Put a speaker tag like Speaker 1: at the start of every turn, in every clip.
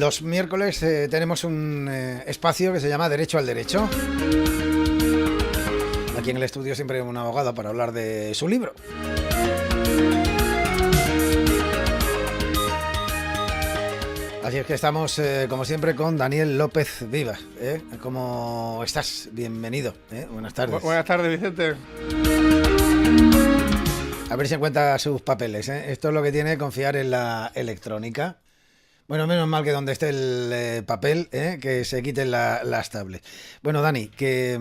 Speaker 1: Los miércoles tenemos un espacio que se llama Derecho al Derecho. Aquí en el estudio siempre hay un abogado para hablar de su libro. Así es que estamos, como siempre, con Daniel López Viva. ¿Cómo estás? Bienvenido. Buenas tardes.
Speaker 2: Buenas tardes, Vicente.
Speaker 1: A ver si encuentra sus papeles. Esto es lo que tiene confiar en la electrónica. Bueno, menos mal que donde esté el papel, que se quiten las tablets. Bueno, Dani, que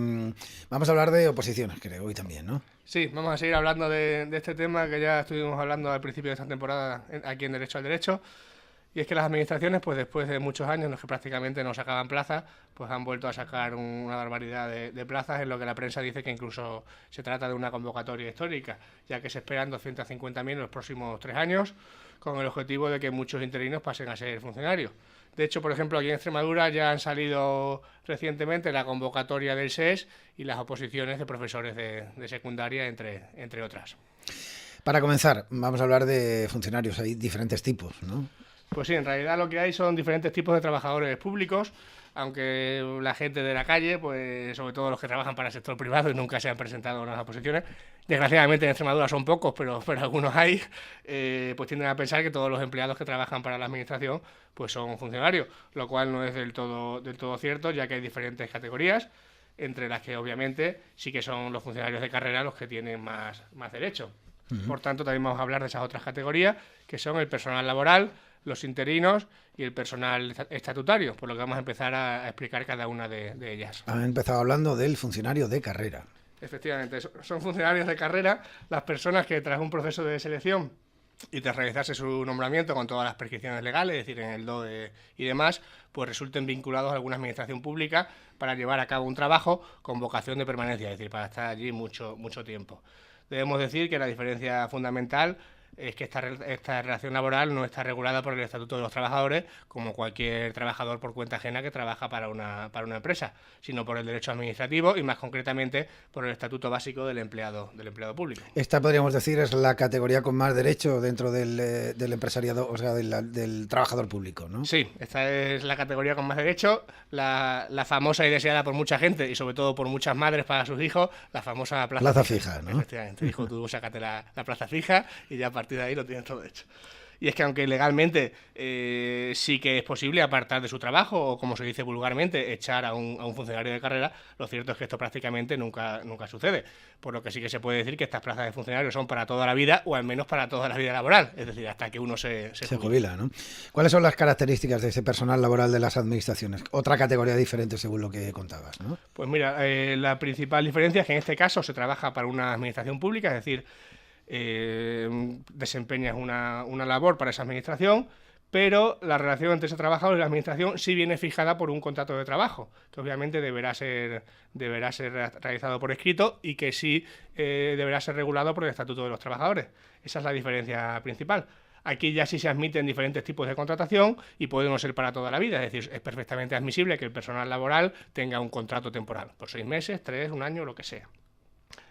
Speaker 1: vamos a hablar de oposiciones, creo, hoy también, ¿no?
Speaker 2: Sí, vamos a seguir hablando de este tema que ya estuvimos hablando al principio de esta temporada aquí en Derecho al Derecho. Y es que las administraciones, pues después de muchos años en los que prácticamente no sacaban plazas, pues han vuelto a sacar una barbaridad de plazas, en lo que la prensa dice que incluso se trata de una convocatoria histórica, ya que se esperan 250.000 en los próximos 3 años, con el objetivo de que muchos interinos pasen a ser funcionarios. De hecho, por ejemplo, aquí en Extremadura ya han salido recientemente la convocatoria del SES y las oposiciones de profesores de secundaria, entre otras.
Speaker 1: Para comenzar, vamos a hablar de funcionarios. Hay diferentes tipos, ¿no?
Speaker 2: Pues sí, en realidad lo que hay son diferentes tipos de trabajadores públicos, aunque la gente de la calle, pues sobre todo los que trabajan para el sector privado y nunca se han presentado en las oposiciones, desgraciadamente en Extremadura son pocos, pero algunos hay, pues tienden a pensar que todos los empleados que trabajan para la administración pues son funcionarios, lo cual no es del todo cierto, ya que hay diferentes categorías, entre las que obviamente sí que son los funcionarios de carrera los que tienen más derecho. Por tanto, también vamos a hablar de esas otras categorías, que son el personal laboral, los interinos y el personal estatutario, por lo que vamos a empezar a explicar cada una de ellas.
Speaker 1: Han empezado hablando del funcionario de carrera.
Speaker 2: Efectivamente, son funcionarios de carrera las personas que tras un proceso de selección y tras realizarse su nombramiento con todas las prescripciones legales, es decir, en el DOE y demás, pues resulten vinculados a alguna administración pública para llevar a cabo un trabajo con vocación de permanencia, es decir, para estar allí mucho tiempo. Debemos decir que la diferencia fundamental es que esta relación laboral no está regulada por el Estatuto de los Trabajadores como cualquier trabajador por cuenta ajena que trabaja para una empresa, sino por el derecho administrativo y más concretamente por el Estatuto Básico del empleado público.
Speaker 1: Esta, podríamos decir, es la categoría con más derecho dentro del empresariado, o sea, del trabajador público, ¿no?
Speaker 2: Sí, esta es la categoría con más derecho, la famosa y deseada por mucha gente y sobre todo por muchas madres para sus hijos, la famosa plaza
Speaker 1: fija, ¿no?
Speaker 2: Efectivamente, hijo, tú sácate la plaza fija y ya a partir de ahí lo tienes todo hecho. Y es que aunque legalmente sí que es posible apartar de su trabajo o, como se dice vulgarmente, echar a un funcionario de carrera, lo cierto es que esto prácticamente nunca sucede. Por lo que sí que se puede decir que estas plazas de funcionarios son para toda la vida o al menos para toda la vida laboral, es decir, hasta que uno se
Speaker 1: jubila, ¿no? ¿Cuáles son las características de ese personal laboral de las administraciones? Otra categoría diferente según lo que contabas, ¿no?
Speaker 2: Pues mira, la principal diferencia es que en este caso se trabaja para una administración pública, es decir, desempeñas una labor para esa administración, pero la relación entre ese trabajador y la administración sí viene fijada por un contrato de trabajo, que obviamente deberá ser realizado por escrito y que sí deberá ser regulado por el Estatuto de los Trabajadores. Esa es la diferencia principal. Aquí ya sí se admiten diferentes tipos de contratación y puede no ser para toda la vida, es decir, es perfectamente admisible que el personal laboral tenga un contrato temporal, por 6 meses, 3, un año, lo que sea.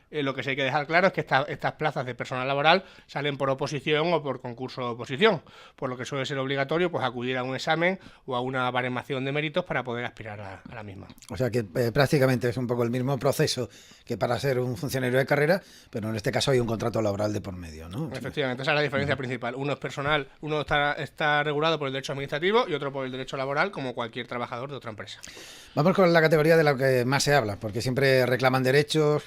Speaker 2: Lo que sí hay que dejar claro es que estas plazas de personal laboral salen por oposición o por concurso de oposición, por lo que suele ser obligatorio pues acudir a un examen o a una baremación de méritos para poder aspirar a la misma.
Speaker 1: O sea que prácticamente es un poco el mismo proceso que para ser un funcionario de carrera, pero en este caso hay un contrato laboral de por medio, ¿no?
Speaker 2: Efectivamente, esa es la diferencia principal. Uno es personal, uno está regulado por el derecho administrativo y otro por el derecho laboral, como cualquier trabajador de otra empresa.
Speaker 1: Vamos con la categoría de la que más se habla, porque siempre reclaman derechos,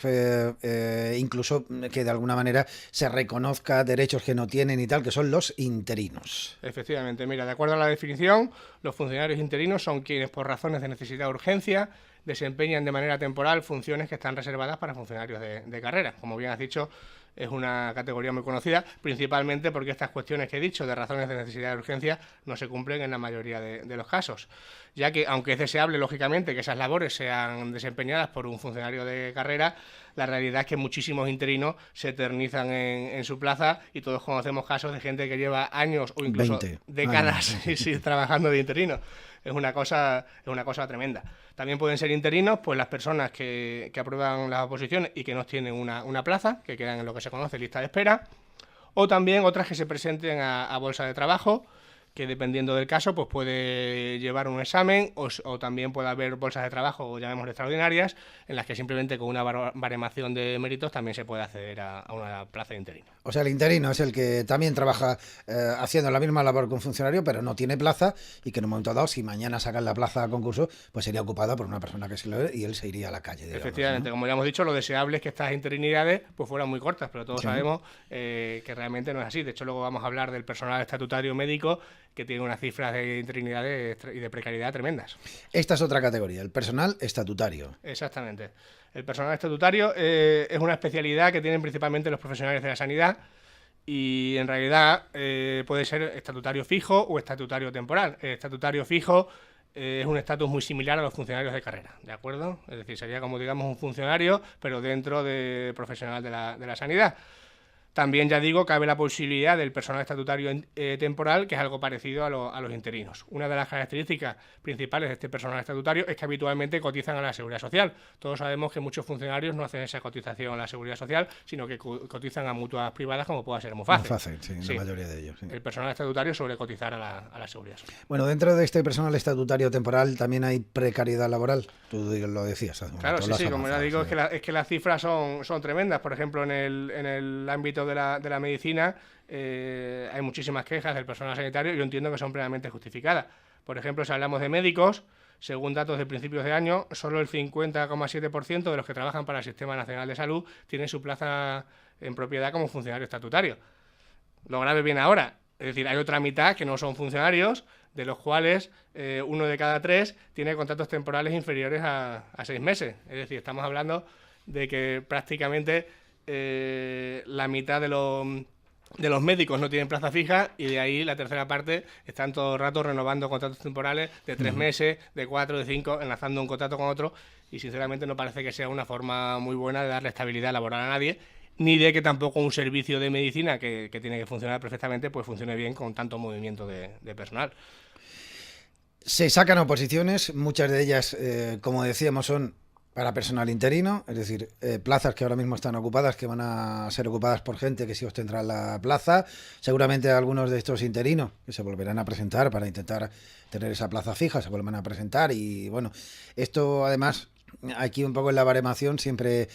Speaker 1: incluso que de alguna manera se reconozca derechos que no tienen y tal, que son los interinos.
Speaker 2: Efectivamente, mira, de acuerdo a la definición, los funcionarios interinos son quienes por razones de necesidad o urgencia desempeñan de manera temporal funciones que están reservadas para funcionarios de carrera. Como bien has dicho, es una categoría muy conocida, principalmente porque estas cuestiones que he dicho de razones de necesidad y urgencia no se cumplen en la mayoría de los casos, ya que aunque es deseable, lógicamente, que esas labores sean desempeñadas por un funcionario de carrera, la realidad es que muchísimos interinos se eternizan en su plaza y todos conocemos casos de gente que lleva años o incluso
Speaker 1: 20
Speaker 2: décadas trabajando de interino. Es una cosa tremenda. También pueden ser interinos pues las personas que aprueban las oposiciones y que no tienen una plaza, que quedan en lo que se conoce lista de espera, o también otras que se presenten a bolsa de trabajo, que dependiendo del caso pues puede llevar un examen o también puede haber bolsas de trabajo, o llamémosle extraordinarias, en las que simplemente con una baremación de méritos también se puede acceder a una plaza de interino.
Speaker 1: O sea, el interino es el que también trabaja haciendo la misma labor que un funcionario, pero no tiene plaza, y que en un momento dado, si mañana sacan la plaza a concurso, pues sería ocupada por una persona que se lo ve y él se iría a la calle. Digamos,
Speaker 2: efectivamente, ¿no? Como ya hemos dicho, lo deseable es que estas interinidades pues fueran muy cortas, pero todos sabemos que realmente no es así. De hecho, luego vamos a hablar del personal estatutario médico, que tiene unas cifras de interinidades y de precariedad tremendas.
Speaker 1: Esta es otra categoría, el personal estatutario.
Speaker 2: Exactamente. El personal estatutario es una especialidad que tienen principalmente los profesionales de la sanidad, y en realidad puede ser estatutario fijo o estatutario temporal. El estatutario fijo es un estatus muy similar a los funcionarios de carrera, ¿de acuerdo? Es decir, sería como, digamos, un funcionario, pero dentro de profesional de la sanidad. También, ya digo, cabe la posibilidad del personal estatutario temporal, que es algo parecido a los interinos. Una de las características principales de este personal estatutario es que habitualmente cotizan a la Seguridad Social. Todos sabemos que muchos funcionarios no hacen esa cotización a la Seguridad Social, sino que cotizan a mutuas privadas, como pueda ser Muface.
Speaker 1: Muface, sí, la mayoría de ellos. Sí.
Speaker 2: El personal estatutario suele cotizar a la Seguridad Social.
Speaker 1: Bueno, dentro de este personal estatutario temporal también hay precariedad laboral. Tú lo decías.
Speaker 2: Claro, sí, como ya digo, es que las cifras son tremendas. Por ejemplo, en el ámbito de la medicina hay muchísimas quejas del personal sanitario, y yo entiendo que son plenamente justificadas. Por ejemplo, si hablamos de médicos, según datos de principios de año, solo el 50,7% de los que trabajan para el Sistema Nacional de Salud tienen su plaza en propiedad como funcionario estatutario. Lo grave viene ahora, es decir, hay otra mitad que no son funcionarios, de los cuales 1 de cada 3 tiene contratos temporales inferiores a 6 meses. Es decir, estamos hablando de que prácticamente la mitad de los médicos no tienen plaza fija, y de ahí la tercera parte están todo el rato renovando contratos temporales de 3 meses, de 4, de 5, enlazando un contrato con otro, y sinceramente no parece que sea una forma muy buena de darle estabilidad laboral a nadie, ni de que tampoco un servicio de medicina que tiene que funcionar perfectamente, pues funcione bien con tanto movimiento de personal.
Speaker 1: Se sacan oposiciones, muchas de ellas, como decíamos, son para personal interino, es decir, plazas que ahora mismo están ocupadas, que van a ser ocupadas por gente que sí ostendrá la plaza. Seguramente algunos de estos interinos que se volverán a presentar para intentar tener esa plaza fija, se vuelvan a presentar. Y bueno, esto además, aquí un poco en la baremación siempre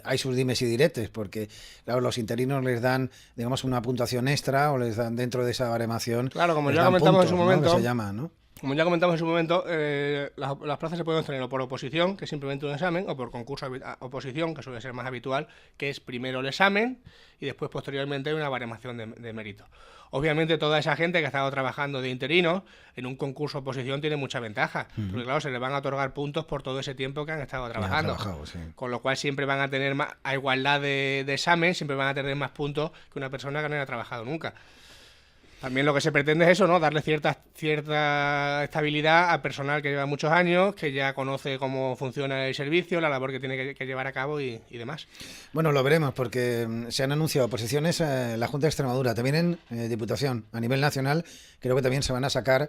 Speaker 1: hay sus dimes y diretes, porque claro, los interinos les dan, digamos, una puntuación extra, o les dan dentro de esa baremación.
Speaker 2: Claro, como ya comentamos
Speaker 1: puntos,
Speaker 2: en su momento,
Speaker 1: ¿no? Que se llama, ¿no?
Speaker 2: Como ya comentamos en su momento, las plazas se pueden obtener o por oposición, que es simplemente un examen, o por concurso oposición, que suele ser más habitual, que es primero el examen y después posteriormente una baremación de mérito. Obviamente toda esa gente que ha estado trabajando de interino en un concurso oposición tiene mucha ventaja, porque claro, se les van a otorgar puntos por todo ese tiempo que han estado trabajando,
Speaker 1: sí.
Speaker 2: Con lo cual siempre van a tener más, a igualdad de examen, siempre van a tener más puntos que una persona que no haya trabajado nunca. También lo que se pretende es eso, ¿no? Darle cierta estabilidad al personal que lleva muchos años, que ya conoce cómo funciona el servicio, la labor que tiene que llevar a cabo y demás.
Speaker 1: Bueno, lo veremos, porque se han anunciado oposiciones en la Junta de Extremadura, también en Diputación. A nivel nacional creo que también se van a sacar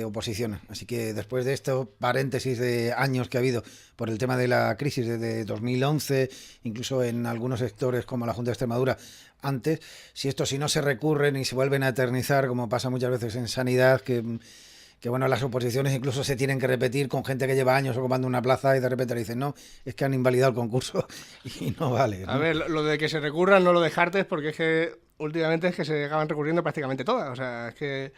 Speaker 1: oposiciones. Así que después de estos paréntesis de años que ha habido por el tema de la crisis desde 2011, incluso en algunos sectores como la Junta de Extremadura, antes, si no se recurren y se vuelven a eternizar, como pasa muchas veces en sanidad, que bueno, las oposiciones incluso se tienen que repetir con gente que lleva años ocupando una plaza y de repente le dicen, no, es que han invalidado el concurso y no vale, ¿no?
Speaker 2: A ver, lo de que se recurran no lo descartes, porque es que últimamente es que se acaban recurriendo prácticamente todas. O sea, es que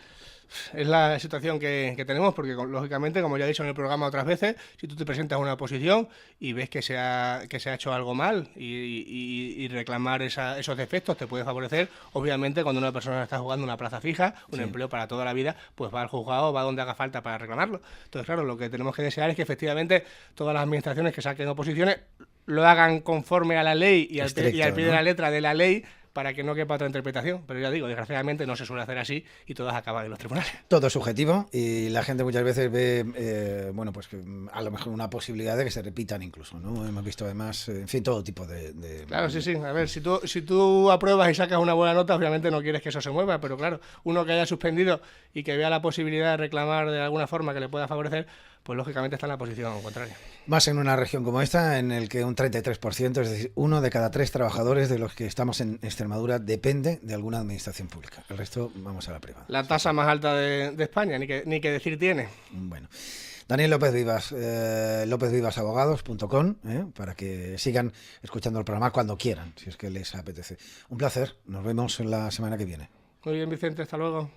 Speaker 2: es la situación que tenemos, porque lógicamente, como ya he dicho en el programa otras veces, si tú te presentas a una oposición y ves que se ha hecho algo mal y reclamar esos defectos te puede favorecer. Obviamente, cuando una persona está jugando una plaza fija, un empleo para toda la vida, pues va al juzgado, va donde haga falta para reclamarlo. Entonces, claro, lo que tenemos que desear es que efectivamente todas las administraciones que saquen oposiciones lo hagan conforme a la ley y al pie de la letra de la ley, para que no quepa otra interpretación. Pero ya digo, desgraciadamente no se suele hacer así y todas acaban en los tribunales.
Speaker 1: Todo es subjetivo y la gente muchas veces ve, bueno, pues que a lo mejor una posibilidad de que se repitan incluso, ¿no? Hemos visto además, en fin, todo tipo de...
Speaker 2: Claro, sí. A ver, si tú apruebas y sacas una buena nota, obviamente no quieres que eso se mueva, pero claro, uno que haya suspendido y que vea la posibilidad de reclamar de alguna forma que le pueda favorecer, pues lógicamente está en la posición contraria.
Speaker 1: Más en una región como esta, en el que un 33%, es decir, 1 de cada 3 trabajadores de los que estamos en Extremadura depende de alguna administración pública. El resto vamos a la privada.
Speaker 2: La tasa más alta de España, ni que decir tiene.
Speaker 1: Bueno. Daniel López Vivas, lopezvivasabogados.com, para que sigan escuchando el programa cuando quieran, si es que les apetece. Un placer, nos vemos la semana que viene.
Speaker 2: Muy bien, Vicente, hasta luego.